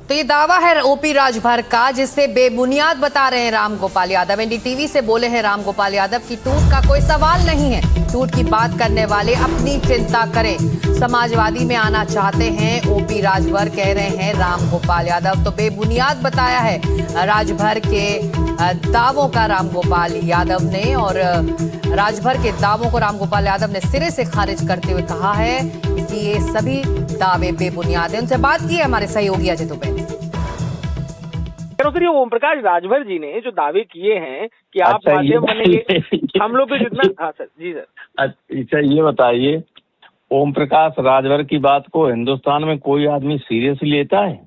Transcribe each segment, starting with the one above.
तो ये दावा है ओपी राजभर का, जिससे बेबुनियाद बता रहे हैं रामगोपाल यादव। एनडीटीवी से बोले हैं रामगोपाल यादव की टूट का कोई सवाल नहीं है, टूट की बात करने वाले अपनी चिंता करें। समाजवादी में आना चाहते हैं ओपी राजभर, कह रहे हैं रामगोपाल यादव। तो बेबुनियाद बताया है राजभर के दावों का रामगोपाल यादव ने, और राजभर के दावों को रामगोपाल यादव ने सिरे से खारिज करते हुए कहा है कि ये सभी दावे बेबुनियाद हैं। उनसे बात की है हमारे सहयोगी अजय दुबे ने। ओम प्रकाश राजभर जी ने जो दावे किए हैं कि आप माध्यम बनेंगे, हम लोग को जितना। हाँ सर, जी सर। अच्छा ये बताइए, ओम प्रकाश राजभर की बात को हिंदुस्तान में कोई आदमी सीरियसली लेता है?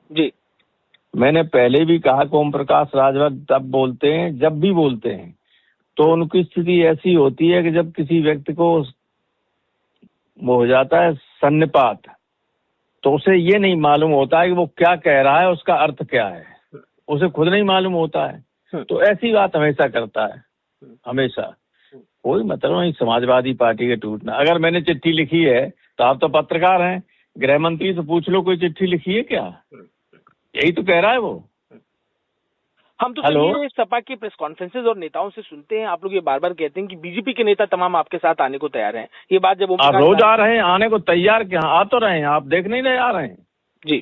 जी, मैंने पहले भी कहा कि ओम प्रकाश राजभर तब बोलते हैं जब भी बोलते हैं तो उनकी स्थिति ऐसी होती है कि जब किसी व्यक्ति को वो हो जाता है सन्निपात, तो उसे ये नहीं मालूम होता है कि वो क्या कह रहा है, उसका अर्थ क्या है, उसे खुद नहीं मालूम होता है। तो ऐसी बात हमेशा करता है, हमेशा। कोई मतलब नहीं समाजवादी पार्टी के टूटना। अगर मैंने चिट्ठी लिखी है तो आप तो पत्रकार हैं, गृह मंत्री से पूछ लो कोई चिट्ठी लिखी है क्या? यही तो कह रहा है वो। हम तो ये सपा की प्रेस कॉन्फ्रेंसेज और नेताओं से सुनते हैं, आप लोग ये बार बार कहते हैं कि बीजेपी के नेता तमाम आपके साथ आने को तैयार हैं। ये बात जब आप रोज आ रहे हैं, आने को तैयार क्या? आ तो रहे हैं, आप देख नहीं रहे आ रहे हैं। जी,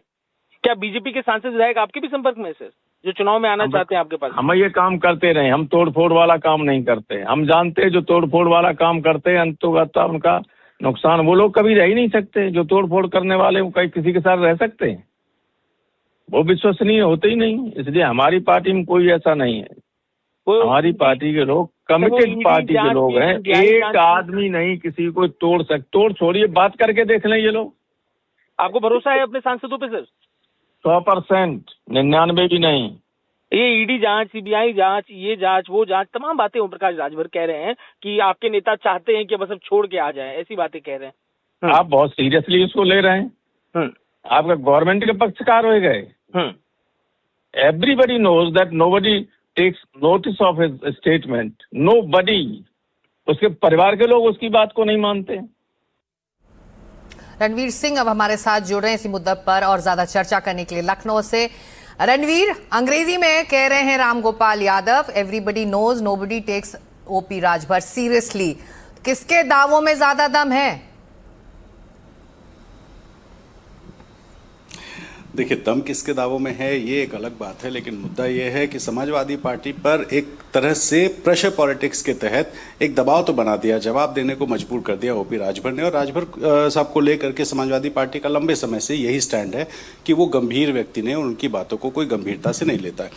क्या बीजेपी के सांसद विधायक आपके भी संपर्क में सर, जो चुनाव में आना चाहते हैं आपके पास? हम ये काम करते रहे, हम तोड़फोड़ वाला काम नहीं करते। हम जानते हैं जो तोड़फोड़ वाला काम करते हैं अंततः उनका नुकसान, वो लोग कभी रह ही नहीं सकते। जो तोड़फोड़ करने वाले वो कहीं किसी के साथ रह सकते हैं? वो विश्वसनीय होते ही नहीं। इसलिए हमारी पार्टी में कोई ऐसा नहीं है। हमारी पार्टी के लोग कमिटेड पार्टी के लोग हैं। एक आदमी नहीं किसी को तोड़ छोड़िए, बात करके देख लें ये लोग। आपको भरोसा है अपने सांसदों पे सर? 100%, 99 भी नहीं। ये ईडी जांच, सीबीआई जांच, ये जांच, वो जांच, तमाम बातें ओम प्रकाश राजभर कह रहे हैं कि आपके नेता चाहते हैं कि बस अब छोड़ के आ जाए, ऐसी बातें कह रहे हैं। आप बहुत सीरियसली इसको ले रहे हैं। आपका गवर्नमेंट के पक्षकार हो गए। Everybody knows that nobody takes notice of his statement. Nobody. उसके परिवार के लोग उसकी बात को नहीं मानते। रणवीर सिंह अब हमारे साथ जुड़ रहे हैं इसी मुद्दे पर और ज्यादा चर्चा करने के लिए लखनऊ से। रणवीर, अंग्रेजी में कह रहे हैं Ramgopal Yadav, everybody knows nobody takes OP Rajbhar seriously. किसके दावों में ज्यादा दम है? देखिए, दम किसके दावों में है ये एक अलग बात है, लेकिन मुद्दा ये है कि समाजवादी पार्टी पर एक तरह से प्रेशर पॉलिटिक्स के तहत एक दबाव तो बना दिया, जवाब देने को मजबूर कर दिया ओपी राजभर ने। और राजभर साहब को लेकर के समाजवादी पार्टी का लंबे समय से यही स्टैंड है कि वो गंभीर व्यक्ति ने, उनकी बातों को कोई गंभीरता से नहीं लेता है।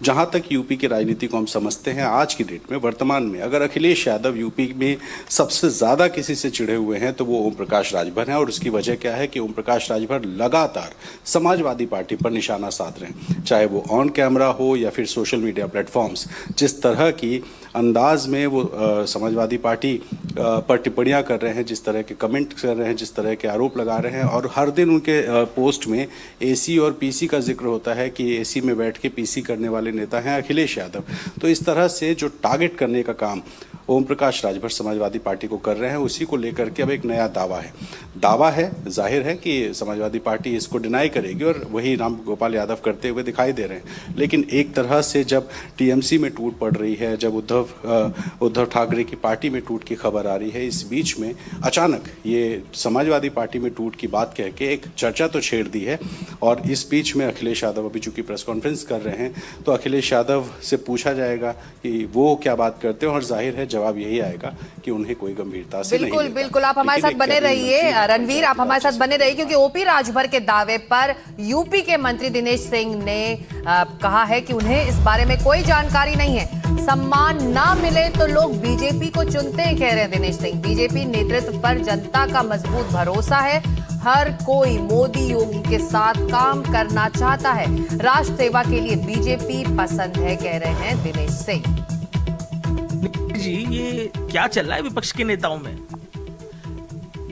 जहाँ तक यूपी की राजनीति को हम समझते हैं आज की डेट में, वर्तमान में, अगर अखिलेश यादव यूपी में सबसे ज़्यादा किसी से चिढ़े हुए हैं तो वो ओम प्रकाश राजभर हैं। और उसकी वजह क्या है कि ओम प्रकाश राजभर लगातार समाजवादी पार्टी पर निशाना साध रहे हैं, चाहे वो ऑन कैमरा हो या फिर सोशल मीडिया प्लेटफॉर्म्स। जिस तरह की अंदाज में वो समाजवादी पार्टी पर टिप्पणियां कर रहे हैं, जिस तरह के कमेंट कर रहे हैं, जिस तरह के आरोप लगा रहे हैं, और हर दिन उनके पोस्ट में एसी और पीसी का जिक्र होता है कि एसी में बैठ के पीसी करने वाले नेता हैं अखिलेश यादव। तो इस तरह से जो टारगेट करने का काम ओम प्रकाश राजभर समाजवादी पार्टी को कर रहे हैं, उसी को लेकर के अब एक नया दावा है। जाहिर है कि समाजवादी पार्टी इसको डिनाई करेगी और वही रामगोपाल यादव करते हुए दिखाई दे रहे हैं। लेकिन एक तरह से जब टीएमसी में टूट पड़ रही है, जब उद्धव ठाकरे की पार्टी में टूट की खबर आ रही है, इस बीच में अचानक ये समाजवादी पार्टी में टूट की बात कह के एक चर्चा तो छेड़ दी है। और इस बीच में अखिलेश यादव अभी चूंकि प्रेस कॉन्फ्रेंस कर रहे हैं, तो अखिलेश यादव से पूछा जाएगा कि वो क्या बात करते हैं, और जाहिर है जवाब यही आएगा कि उन्हें कोई गंभीरता से नहीं लेता। बिल्कुल आप हमारे साथ बने रहिए रणवीर, आप हमारे साथ बने रहिए, क्योंकि ओपी राजभर के दावे पर यूपी के मंत्री दिनेश सिंह ने कहा है कि उन्हें इस बारे में कोई जानकारी नहीं है। सम्मान ना मिले तो लोग बीजेपी को चुनते हैं, कह रहे हैं दिनेश सिंह। बीजेपी नेतृत्व पर जनता का मजबूत भरोसा है, हर कोई मोदी योगी के साथ काम करना चाहता है, राष्ट्र सेवा के लिए बीजेपी पसंद है, कह रहे हैं दिनेश सिंह जी। ये क्या चल रहा है विपक्ष के नेताओं में?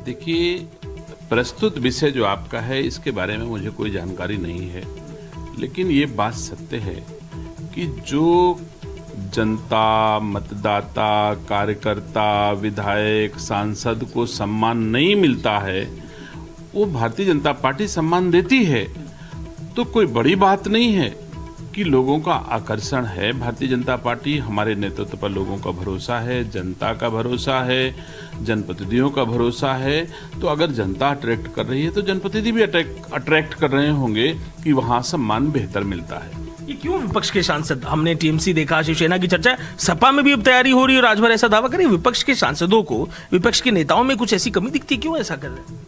देखिए, प्रस्तुत विषय जो आपका है इसके बारे में मुझे कोई जानकारी नहीं है, लेकिन ये बात सत्य है कि जो जनता, मतदाता, कार्यकर्ता, विधायक, सांसद को सम्मान नहीं मिलता है, वो भारतीय जनता पार्टी सम्मान देती है। तो कोई बड़ी बात नहीं है कि लोगों का आकर्षण है भारतीय जनता पार्टी। हमारे नेतृत्व पर लोगों का भरोसा है, जनता का भरोसा है, जनप्रतिनिधियों का भरोसा है। तो अगर जनता अट्रैक्ट कर रही है तो जनप्रतिनिधि भी अट्रैक्ट कर रहे होंगे कि वहां सम्मान बेहतर मिलता है। ये क्यों विपक्ष के सांसद, हमने टीएमसी देखा, शिवसेना की चर्चा, सपा में भी अब तैयारी हो रही है, राजभर ऐसा दावा करे, विपक्ष के सांसदों को, विपक्ष के नेताओं में कुछ ऐसी कमी दिखती है, क्यों ऐसा कर रहे हैं?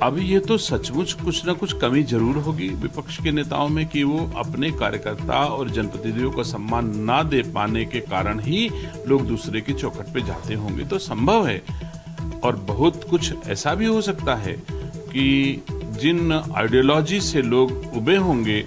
अब ये तो सचमुच कुछ ना कुछ कमी जरूर होगी विपक्ष के नेताओं में कि वो अपने कार्यकर्ता और जनप्रतिनिधियों को सम्मान ना दे पाने के कारण ही लोग दूसरे की चौखट पे जाते होंगे। तो संभव है। और बहुत कुछ ऐसा भी हो सकता है कि जिन आइडियोलॉजी से लोग उबे होंगे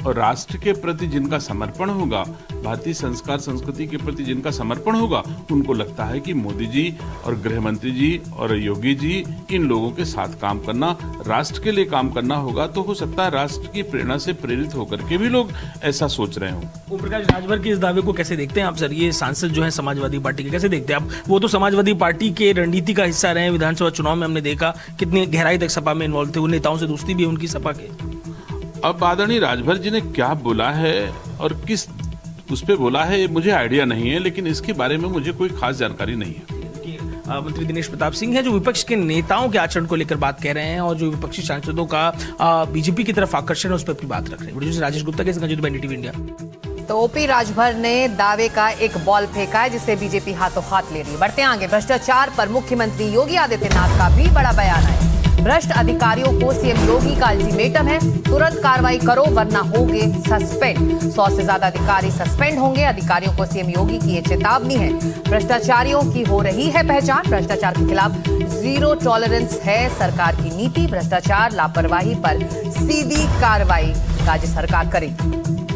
और राष्ट्र के प्रति जिनका समर्पण होगा, भारतीय संस्कार संस्कृति के प्रति जिनका समर्पण होगा, उनको लगता है कि मोदी जी और गृह मंत्री जी और योगी जी, इन लोगों के साथ काम करना, राष्ट्र के लिए काम करना होगा। तो हो सकता है राष्ट्र की प्रेरणा से प्रेरित होकर के भी लोग ऐसा सोच रहे हों। ओम प्रकाश राजभर के इस दावे को कैसे देखते हैं आप सर? ये सांसद जो है समाजवादी पार्टी के, कैसे देखते हैं आप? वो तो समाजवादी पार्टी के रणनीति का हिस्सा रहे हैं। विधानसभा चुनाव में हमने देखा कितनी गहराई तक सपा में इन्वॉल्व थे, उन नेताओं से दोस्ती भी है उनकी सपा के। अब आदरणीय राजभर जी ने क्या बोला है और किस उस पे बोला है मुझे आइडिया नहीं है, लेकिन इसके बारे में मुझे कोई खास जानकारी नहीं है। मंत्री दिनेश प्रताप सिंह है जो विपक्ष के नेताओं के आचरण को लेकर बात कह रहे हैं और जो विपक्षी सांसदों का बीजेपी की तरफ आकर्षण है उस पर अपनी बात रख रहे हैं। वीडियो राजेश गुप्ता के संग टीवी इंडिया। तो ओपी राजभर ने दावे का एक बॉल फेंका है जिसे बीजेपी हाथों हाथ ले रही है। बढ़ते आगे, भ्रष्टाचार पर मुख्यमंत्री योगी आदित्यनाथ का भी बड़ा बयान है। भ्रष्ट अधिकारियों को सीएम योगी का अल्टीमेटम है, तुरंत कार्रवाई करो वरना होंगे सस्पेंड। 100 से ज्यादा अधिकारी सस्पेंड होंगे। अधिकारियों को सीएम योगी की ये चेतावनी है। भ्रष्टाचारियों की हो रही है पहचान, भ्रष्टाचार के खिलाफ जीरो टॉलरेंस है सरकार की नीति। भ्रष्टाचार लापरवाही पर सीधी कार्रवाई राज्य सरकार करेगी।